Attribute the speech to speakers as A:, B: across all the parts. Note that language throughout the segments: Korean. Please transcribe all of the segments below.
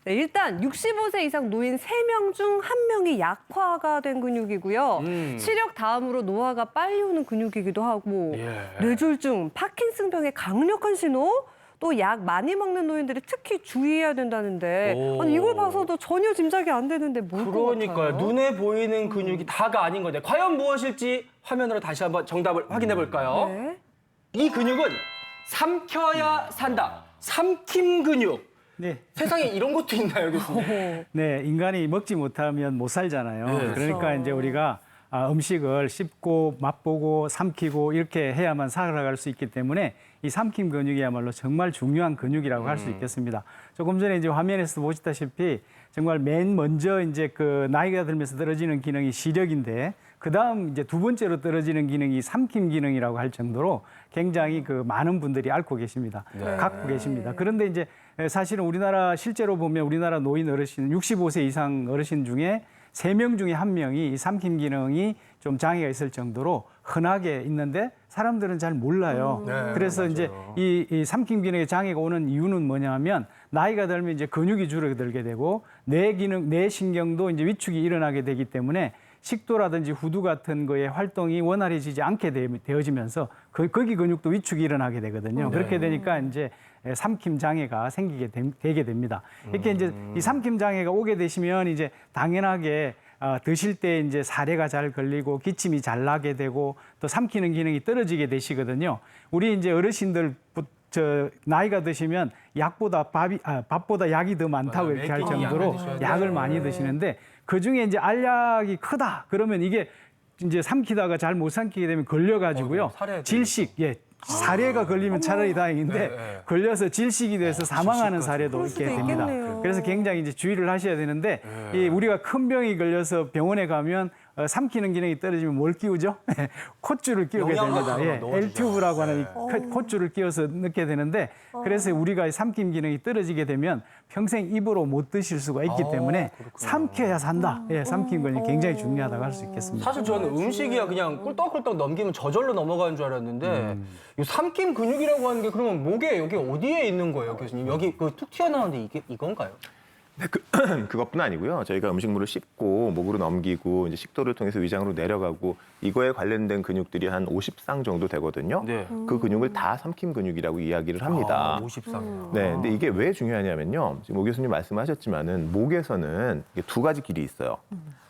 A: 네, 일단 65세 이상 노인 3명 중 1명이 약화가 된 근육이고요. 시력 다음으로 노화가 빨리 오는 근육이기도 하고 뇌졸중, 파킨슨병의 강력한 신호, 또 약 많이 먹는 노인들이 특히 주의해야 된다는데 아니, 이걸 봐서도 전혀 짐작이 안 되는데 뭘 것 같아요?
B: 그러니까요. 눈에 보이는 근육이 다가 아닌 건데 과연 무엇일지 화면으로 다시 한번 정답을 확인해 볼까요?
A: 네.
B: 이 근육은 삼켜야 산다. 삼킴 근육.
C: 네.
B: 세상에 이런 것도 있나요, 교수님?
C: 네, 인간이 먹지 못하면 못 살잖아요.
B: 네.
C: 그러니까 이제 우리가 음식을 씹고 맛보고 삼키고 이렇게 해야만 살아갈 수 있기 때문에 이 삼킴 근육이야말로 정말 중요한 근육이라고 할 수 있겠습니다. 조금 전에 이제 화면에서 보시다시피 정말 맨 먼저 이제 그 나이가 들면서 떨어지는 기능이 시력인데 그다음 이제 두 번째로 떨어지는 기능이 삼킴 기능이라고 할 정도로 굉장히 그 많은 분들이 앓고 계십니다. 갖고 계십니다. 그런데 이제 사실은 우리나라 실제로 보면 우리나라 노인 어르신 65세 이상 어르신 중에 3명 중에 1명이 이 삼킴 기능이 좀 장애가 있을 정도로 흔하게 있는데 사람들은 잘 몰라요. 그래서
B: 맞아요.
C: 이제 이 삼킴 기능에 장애가 오는 이유는 뭐냐면 나이가 들면 이제 근육이 줄어들게 되고 뇌 기능, 뇌 신경도 이제 위축이 일어나게 되기 때문에 식도라든지 후두 같은 거에 활동이 원활해지지 않게 되어지면서 거기 근육도 위축이 일어나게 되거든요. 그렇게 되니까 이제 삼킴 장애가 생기게 되게 됩니다. 이렇게 이제 이 삼킴 장애가 오게 되시면 이제 당연하게 드실 때 이제 사례가 잘 걸리고 기침이 잘 나게 되고 또 삼키는 기능이 떨어지게 되시거든요. 우리 이제 어르신들 나이가 드시면 밥보다 약이 더 많다고 이렇게 할 정도로 약을 많이 드시는데 그 중에 이제 알약이 크다 그러면 이게 이제 삼키다가 잘 못 삼키게 되면 걸려가지고요. 질식, 사례가 걸리면 차라리 다행인데 걸려서 질식이 돼서 사망하는 사례도 있게 됩니다.
A: 있겠네요.
C: 그래서 굉장히 이제 주의를 하셔야 되는데 이 우리가 큰 병이 걸려서 병원에 가면 삼키는 기능이 떨어지면 뭘 끼우죠? 콧줄을 끼우게 됩니다. L튜브라고 하는 이 콧줄을 끼워서 넣게 되는데 그래서 우리가 삼킴 기능이 떨어지게 되면 평생 입으로 못 드실 수가 있기 때문에 삼켜야 산다. 삼킴 기능이 굉장히 중요하다고 할 수 있겠습니다.
B: 사실 저는 음식이야 그냥 꿀떡꿀떡 넘기면 저절로 넘어가는 줄 알았는데 이 삼킴 근육이라고 하는 게 그러면 목에 여기 어디에 있는 거예요, 교수님? 여기 그 툭 튀어나오는데 이게 이건가요?
D: 네, 그것뿐 아니고요. 저희가 음식물을 씹고 목으로 넘기고 이제 식도를 통해서 위장으로 내려가고 이거에 관련된 근육들이 한 50상 정도 되거든요.
B: 네.
D: 그 근육을 다 삼킴 근육이라고 이야기를 합니다.
B: 50상.
D: 네, 근데 이게 왜 중요하냐면요. 지금 오 교수님 말씀하셨지만은 목에서는 이게 두 가지 길이 있어요.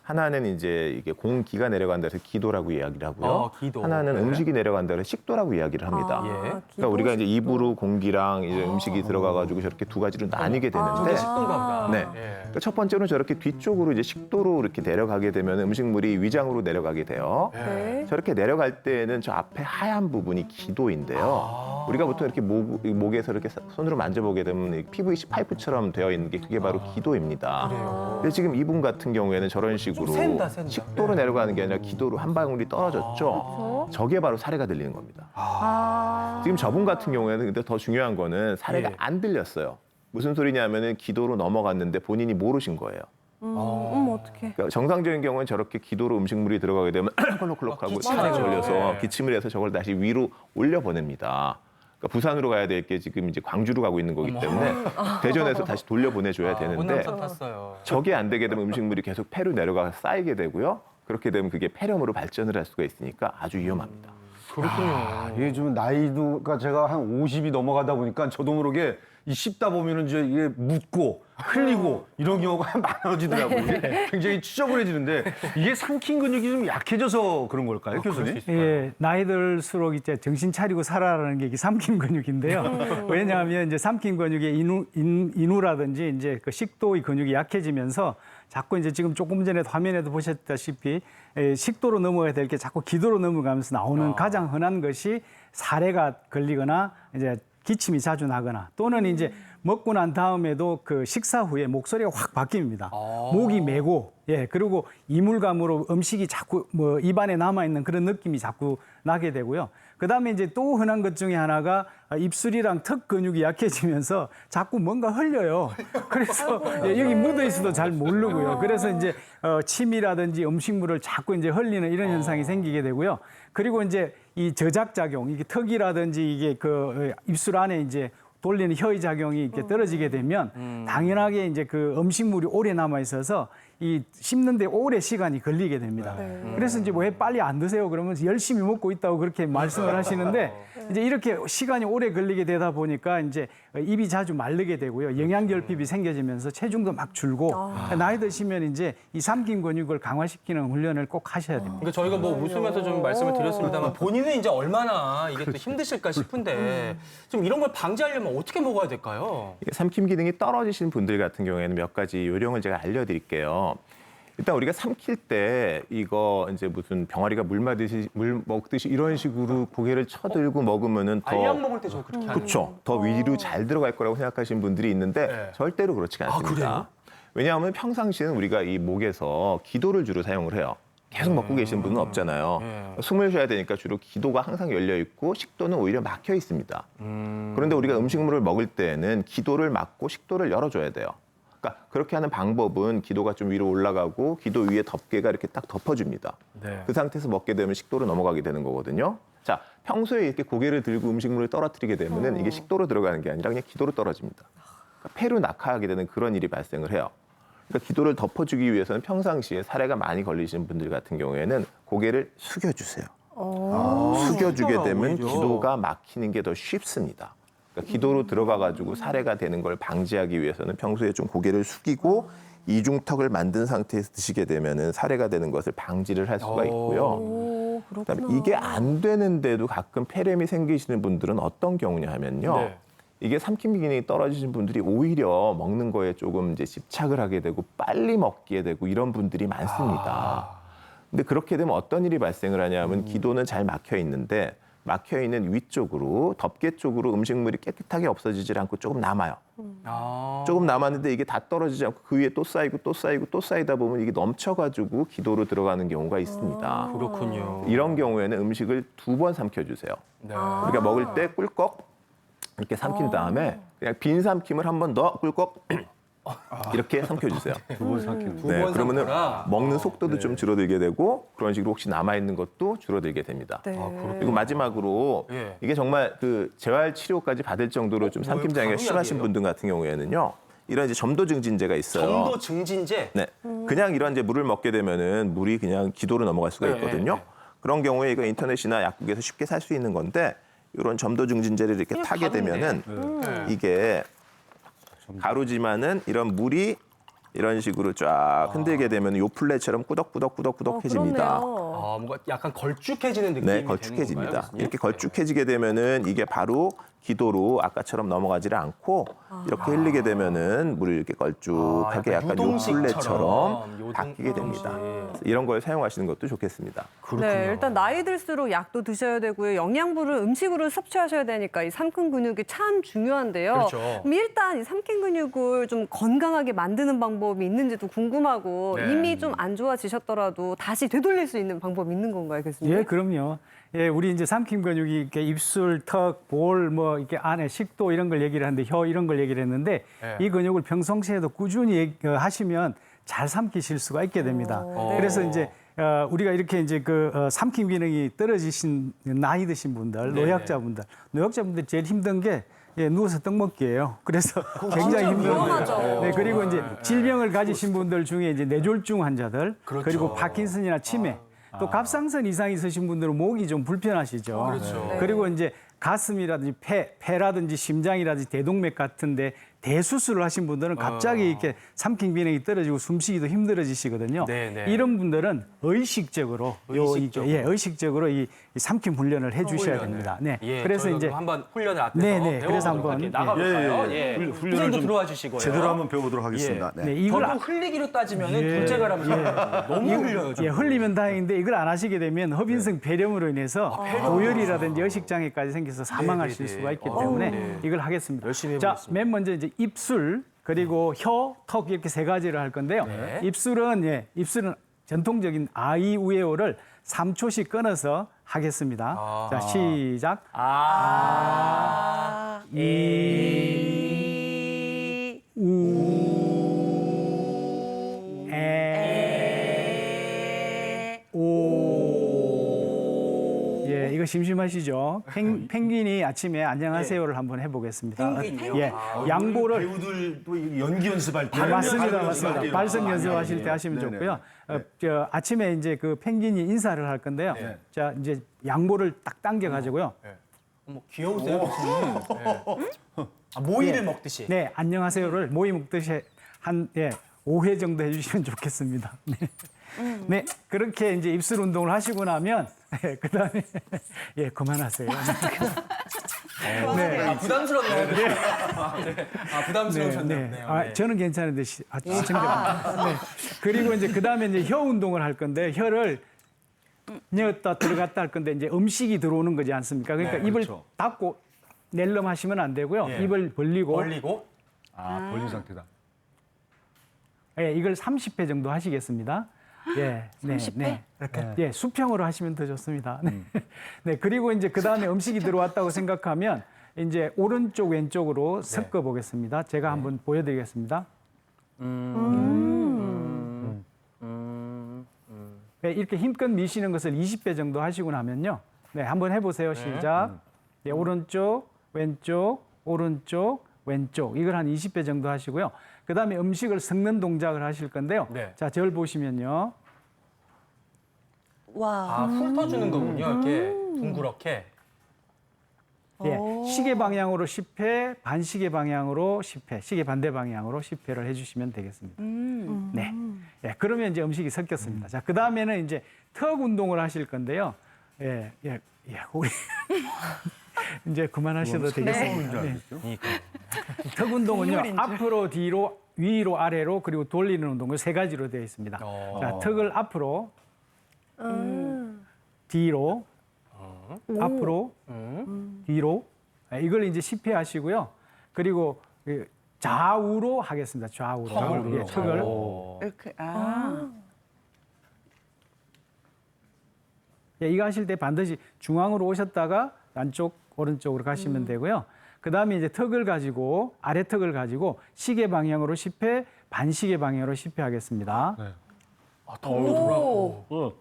D: 하나는 이제 이게 공기가 내려간다 해서 기도라고 이야기를 하고요.
B: 기도.
D: 하나는 음식이 내려간다 해서 식도라고 이야기를 합니다. 그러니까 우리가 이제 입으로 공기랑 이제 음식이 들어가가지고 저렇게 두 가지로 나뉘게 되는데,
B: 식도인가 보다.
D: 네. 그러니까 첫 번째로는 저렇게 뒤쪽으로 이제 식도로 이렇게 내려가게 되면 음식물이 위장으로 내려가게 돼요. 저렇게 내려갈 때는 저 앞에 하얀 부분이 기도인데요. 우리가 보통 이렇게 목에서 이렇게 손으로 만져보게 되면 PVC 파이프처럼 되어 있는 게 그게 바로 기도입니다. 근데 지금 이분 같은 경우에는 저런 식으로
B: 샌다.
D: 식도로 내려가는 게 아니라 기도로 한 방울이 떨어졌죠. 저게 바로 사례가 들리는 겁니다. 지금 저분 같은 경우에는 근데 더 중요한 거는 사례가 안 들렸어요. 무슨 소리냐면은 기도로 넘어갔는데 본인이 모르신 거예요.
A: 어떡해.
D: 그러니까 정상적인 경우는 저렇게 기도로 음식물이 들어가게 되면 콜록콜록하고
B: 기침을
D: 침에 걸려서
B: 네.
D: 기침을 해서 저걸 다시 위로 올려 보냅니다. 그러니까 부산으로 가야 될 게 지금 이제 광주로 가고 있는 거기 때문에 대전에서 다시 돌려 보내줘야 되는데
B: 원남선 탔어요.
D: 저게 안 되게 되면 음식물이 계속 폐로 내려가서 쌓이게 되고요. 그렇게 되면 그게 폐렴으로 발전을 할 수가 있으니까 아주 위험합니다.
B: 그렇군요.
E: 이게 좀 나이도가 제가 한 50이 넘어가다 보니까 저도 모르게 이 씹다 보면은 이제 이게 묻고 흘리고 이런 경우가 많아지더라고요. 이게 굉장히 추적을해지는데 이게 삼킨 근육이 좀 약해져서 그런 걸까요, 교수님?
C: 예, 나이 들수록 이제 정신 차리고 살아라는 게 이게 삼킴 근육인데요. 왜냐하면 이제 삼킴 근육의 인후라든지 이제 그 식도의 근육이 약해지면서 자꾸 이제 지금 조금 전에 화면에도 보셨다시피 식도로 넘어가야 될 게 자꾸 기도로 넘어가면서 나오는 가장 흔한 것이 사례가 걸리거나 이제 기침이 자주 나거나 또는 이제 먹고 난 다음에도 그 식사 후에 목소리가 확 바뀝니다. 목이 메고 그리고 이물감으로 음식이 자꾸 뭐 입안에 남아 있는 그런 느낌이 자꾸 나게 되고요. 그다음에 이제 또 흔한 것 중에 하나가 입술이랑 턱 근육이 약해지면서 자꾸 뭔가 흘려요. 그래서 여기 묻어 있어도 잘 모르고요. 그래서 이제 침이라든지 음식물을 자꾸 이제 흘리는 이런 현상이 생기게 되고요. 그리고 이제 이 저작작용, 이게 턱이라든지 이게 그 입술 안에 이제 돌리는 혀의 작용이 이렇게 떨어지게 되면 당연하게 이제 그 음식물이 오래 남아 있어서 이 씹는데 오래 시간이 걸리게 됩니다. 그래서 이제 왜 빨리 안 드세요? 그러면 열심히 먹고 있다고 그렇게 말씀을 하시는데 이제 이렇게 시간이 오래 걸리게 되다 보니까 이제 입이 자주 마르게 되고요. 영양결핍이 생겨지면서 체중도 막 줄고 나이 드시면 이제 이 삼킴 근육을 강화시키는 훈련을 꼭 하셔야 됩니다.
B: 그러니까 저희가 뭐 웃으면서 좀 말씀을 드렸습니다만 본인은 이제 얼마나 이게 또 힘드실까 싶은데 좀 이런 걸 방지하려면 어떻게 먹어야 될까요?
D: 이게 삼킴 기능이 떨어지신 분들 같은 경우에는 몇 가지 요령을 제가 알려드릴게요. 일단 우리가 삼킬 때 이거 이제 무슨 병아리가 물 먹듯이 이런 식으로 고개를 쳐들고 먹으면은
B: 알약 먹을 때 저 그렇게 하는
D: 그렇죠. 더 위로 잘 들어갈 거라고 생각하시는 분들이 있는데
B: 네.
D: 절대로 그렇지가 않습니다.
B: 그래요?
D: 왜냐하면 평상시에는 우리가 이 목에서 기도를 주로 사용을 해요. 계속 먹고 계시는 분은 없잖아요. 숨을 쉬어야 되니까 주로 기도가 항상 열려 있고 식도는 오히려 막혀 있습니다. 그런데 우리가 음식물을 먹을 때는 기도를 막고 식도를 열어줘야 돼요. 그러니까 그렇게 하는 방법은 기도가 좀 위로 올라가고 기도 위에 덮개가 이렇게 딱 덮어줍니다.
B: 네.
D: 그 상태에서 먹게 되면 식도로 넘어가게 되는 거거든요. 자, 평소에 이렇게 고개를 들고 음식물을 떨어뜨리게 되면은 이게 식도로 들어가는 게 아니라 그냥 기도로 떨어집니다. 그러니까 폐로 낙하하게 되는 그런 일이 발생을 해요. 그러니까 기도를 덮어주기 위해서는 평상시에 사례가 많이 걸리시는 분들 같은 경우에는 고개를 숙여주세요. 숙여주게 되면
B: 오히려.
D: 기도가 막히는 게 더 쉽습니다. 그러니까 기도로 들어가가지고 사례가 되는 걸 방지하기 위해서는 평소에 좀 고개를 숙이고 이중턱을 만든 상태에서 드시게 되면은 사례가 되는 것을 방지를 할 수가 있고요.
A: 오,
D: 그다음에
A: 그렇구나.
D: 이게 안 되는데도 가끔 폐렴이 생기시는 분들은 어떤 경우냐 하면요.
B: 네.
D: 이게 삼킴 기능이 떨어지신 분들이 오히려 먹는 거에 조금 이제 집착을 하게 되고 빨리 먹게 되고 이런 분들이 많습니다. 근데 그렇게 되면 어떤 일이 발생을 하냐면 기도는 잘 막혀 있는데 막혀 있는 위쪽으로 덮개 쪽으로 음식물이 깨끗하게 없어지질 않고 조금 남아요. 조금 남았는데 이게 다 떨어지지 않고 그 위에 또 쌓이고 또 쌓이고 또 쌓이다 보면 이게 넘쳐가지고 기도로 들어가는 경우가 있습니다.
B: 그렇군요.
D: 이런 경우에는 음식을 2번 삼켜주세요.
B: 네.
D: 우리가 먹을 때 꿀꺽 이렇게 삼킨 다음에 그냥 빈 삼킴을 한 번 더 꿀꺽 이렇게 삼켜주세요.
E: 두번 삼키는.
B: 두
D: 네,
B: 번
D: 그러면은
B: 삼켜라?
D: 먹는 속도도 좀 줄어들게 되고 그런 식으로 혹시 남아있는 것도 줄어들게 됩니다.
A: 네.
D: 그리고 마지막으로
B: 예.
D: 이게 정말 그 재활 치료까지 받을 정도로 좀 삼킴 장애가
B: 바로
D: 심하신
B: 약이에요?
D: 분들 같은 경우에는요. 이런 이제 점도 증진제가 있어요.
B: 점도 증진제?
D: 네. 그냥 이런 이제 물을 먹게 되면은 물이 그냥 기도로 넘어갈 수가 있거든요.
B: 네.
D: 그런 경우에 이거 인터넷이나 약국에서 쉽게 살 수 있는 건데 이런 점도 증진제를 이렇게
B: 그냥
D: 타게
B: 바로
D: 되면은
B: 네.
D: 이게 가루지만은 이런 물이 이런 식으로 쫙 흔들게 되면 요플레처럼 꾸덕꾸덕꾸덕꾸덕해집니다.
A: 그렇네요.
B: 아, 뭔가 약간 걸쭉해지는 느낌이
D: 네,
B: 되는
D: 걸쭉해집니다.
B: 건가요, 교수님?
D: 이렇게 걸쭉해지게 되면은 이게 바로 기도로 아까처럼 넘어가지를 않고 이렇게 흘리게 되면은 물을 이렇게 걸쭉하게
B: 약간
D: 약간
B: 요동식처럼,
D: 요플레처럼 바뀌게 됩니다. 그래서 이런 걸 사용하시는 것도 좋겠습니다.
A: 네, 일단 나이 들수록 약도 드셔야 되고요. 영양분을 음식으로 섭취하셔야 되니까 이 삼킴 근육이 참 중요한데요.
B: 그렇죠.
A: 그럼 일단 이 삼킴 근육을 좀 건강하게 만드는 방법이 있는지도 궁금하고
B: 네.
A: 이미 좀 안 좋아지셨더라도 다시 되돌릴 수 있는 방법이 있는 건가요, 교수님?
C: 예, 그럼요. 예, 우리 이제 삼킴 근육이 이렇게 입술, 턱, 볼, 뭐 이렇게 안에 식도 이런 걸 얘기를 하는데 혀 이런 걸 얘기를 했는데
B: 네.
C: 이 근육을 평상시에도 꾸준히 하시면 잘 삼키실 수가 있게 됩니다. 그래서 이제 우리가 이렇게 이제 삼킴 기능이 떨어지신 나이 드신 분들,
B: 네네.
C: 노약자분들 제일 힘든 게 예, 누워서 떡 먹기예요. 그래서 굉장히
B: 진짜
C: 힘든
A: 위험하죠.
C: 거예요. 네, 그리고 이제 질병을 가지신 분들 중에 이제 뇌졸중 환자들,
B: 그렇죠.
C: 그리고 파킨슨이나 치매, 또 갑상선 이상 있으신 분들은 목이 좀 불편하시죠.
B: 그렇죠.
A: 네.
C: 그리고 이제 가슴이라든지 폐라든지 심장이라든지 대동맥 같은데 대수술을 하신 분들은 갑자기 이렇게 삼킴 기능이 떨어지고 숨쉬기도 힘들어지시거든요.
B: 네네.
C: 이런 분들은 의식적으로 의식적으로 이 삼킴 훈련을 해주셔야 됩니다. 네.
B: 예,
C: 그래서
B: 저희가
C: 이제
B: 그럼 한번 훈련을 앞에서
C: 네네, 그래서
B: 배워보도록
C: 한번,
B: 할게요. 나가볼까요? 예.
E: 훈련을
B: 선생님도
E: 좀
B: 들어와 주시고요.
E: 제대로 한번 배워보도록 하겠습니다.
B: 예.
E: 네.
C: 네, 이걸
B: 저도 흘리기로 따지면은 둘째 가라면 너무 흘려요.
C: 예, 흘리면 다행인데 이걸 안 하시게 되면 허빈성 폐렴으로 인해서 고열이라든지 의식장애까지 생겨서 사망하실
B: 네네네.
C: 수가 있기 때문에
B: 네.
C: 이걸 하겠습니다.
B: 열심히
C: 자,
B: 해보겠습니다.
C: 맨 먼저 이제 입술 그리고 혀, 턱 이렇게 세 가지를 할 건데요.
B: 네.
C: 입술은 전통적인 아이우에오를 3초씩 끊어서 하겠습니다. 자, 시작.
A: 이,
C: 우, 에, 오. 예, 이거 심심하시죠? 펭귄이 아침에 안녕하세요를 한번 해보겠습니다.
B: 펭귄이요?
C: 예, 양보를
E: 배우들 또 연기 연습할 때
C: 맞습니다,
E: 발음
C: 맞습니다.
E: 연습할 때.
C: 발성 연습하실 때 하시면
E: 네네.
C: 좋고요. 아침에 이제 그 펭귄이 인사를 할 건데요.
E: 네.
C: 자, 이제 양보를 딱 당겨 가지고요.
B: 어머, 귀여우세요, 교수님. 네. 아, 모이를 먹듯이.
C: 네, 안녕하세요를 모이 먹듯이 한 5회 정도 해주시면 좋겠습니다. 네. 네, 그렇게 이제 입술 운동을 하시고 나면 그다음에 그만하세요. 네.
B: 아, 부담스럽네요. 아, 부담스러우셨네요.
C: 네. 저는 괜찮은데 시청자. 네. 그리고 이제 그다음에 이제 혀 운동을 할 건데 혀를 넣었다 들어갔다 할 건데 이제 음식이 들어오는 거지 않습니까? 그러니까 입을
E: 그렇죠.
C: 닫고 낼름 하시면 안 되고요.
B: 예.
C: 입을 벌리고
B: 벌리고.
E: 벌린 상태다.
C: 이걸 30회 정도 하시겠습니다. 예,
A: 30회?
C: 예, 수평으로 하시면 더 좋습니다. 네. 네, 그리고 이제 그 다음에 음식이 들어왔다고 생각하면 이제 오른쪽 왼쪽으로 섞어 보겠습니다. 제가 한번 보여드리겠습니다. 네, 이렇게 힘껏 미시는 것을 20배 정도 하시고 나면요. 네, 한번 해보세요. 시작. 네, 오른쪽, 왼쪽, 오른쪽, 왼쪽. 이걸 한 20배 정도 하시고요. 그 다음에 음식을 섞는 동작을 하실 건데요.
B: 네.
C: 자, 저를 보시면요.
A: 와.
B: 아, 훑어주는 거군요. 이렇게 둥그렇게.
C: 예, 시계 방향으로 10회, 반시계 방향으로 10회, 시계 반대 방향으로 10회를 해주시면 되겠습니다. 네. 예, 그러면 이제 음식이 섞였습니다. 자, 그 다음에는 이제 턱 운동을 하실 건데요. 우리 이제 그만하셔도 되겠습니다. 네. 턱 운동은요, 앞으로, 뒤로, 위로, 아래로, 그리고 돌리는 운동, 세 가지로 되어 있습니다. 자, 턱을 앞으로, 뒤로, 앞으로, 뒤로. 이걸 이제 10회 하시고요. 그리고 좌우로 하겠습니다. 좌우로. 예, 턱을.
F: 이렇게
C: 예, 이거 하실 때 반드시 중앙으로 오셨다가 안쪽 오른쪽으로 가시면 되고요. 그 다음에 이제 턱을 가지고 아래 턱을 가지고 시계 방향으로 10회, 반시계 방향으로 10회 하겠습니다.
E: 네.
B: 아, 턱으로 돌아.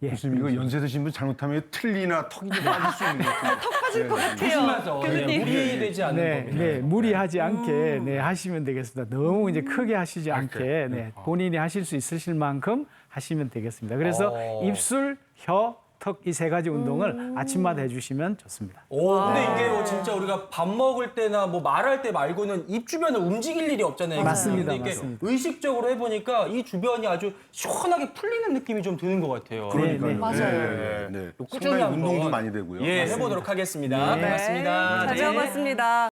C: 예.
E: 교수님 이거 연세 드신 분 잘못하면 틀니나 턱이 좀 빠질 수 있는 것 같아요.
F: 턱 빠질 것 같아요.
B: 조심하세요. 무리되지 않는
C: 네,
B: 법이죠.
C: 네, 무리하지 않게 하시면 되겠습니다. 너무 이제 크게 하시지 않게 본인이 하실 수 있으실 만큼 하시면 되겠습니다. 그래서 입술, 혀, 턱 이 세 가지 운동을 아침마다 해주시면 좋습니다.
B: 근데 이게 진짜 우리가 밥 먹을 때나 뭐 말할 때 말고는 입 주변을 움직일 일이 없잖아요.
C: 맞습니다,
B: 근데 이게
C: 맞습니다.
B: 의식적으로 해보니까 이 주변이 아주 시원하게 풀리는 느낌이 좀 드는 것 같아요.
C: 그러니까요.
F: 맞아요.
E: 네.
B: 꾸준히
E: 상당히
B: 한번
E: 운동도 많이 되고요.
B: 예, 해보도록 하겠습니다.
C: 네.
B: 고맙습니다.
A: 잘
B: 네.
A: 잡았습니다.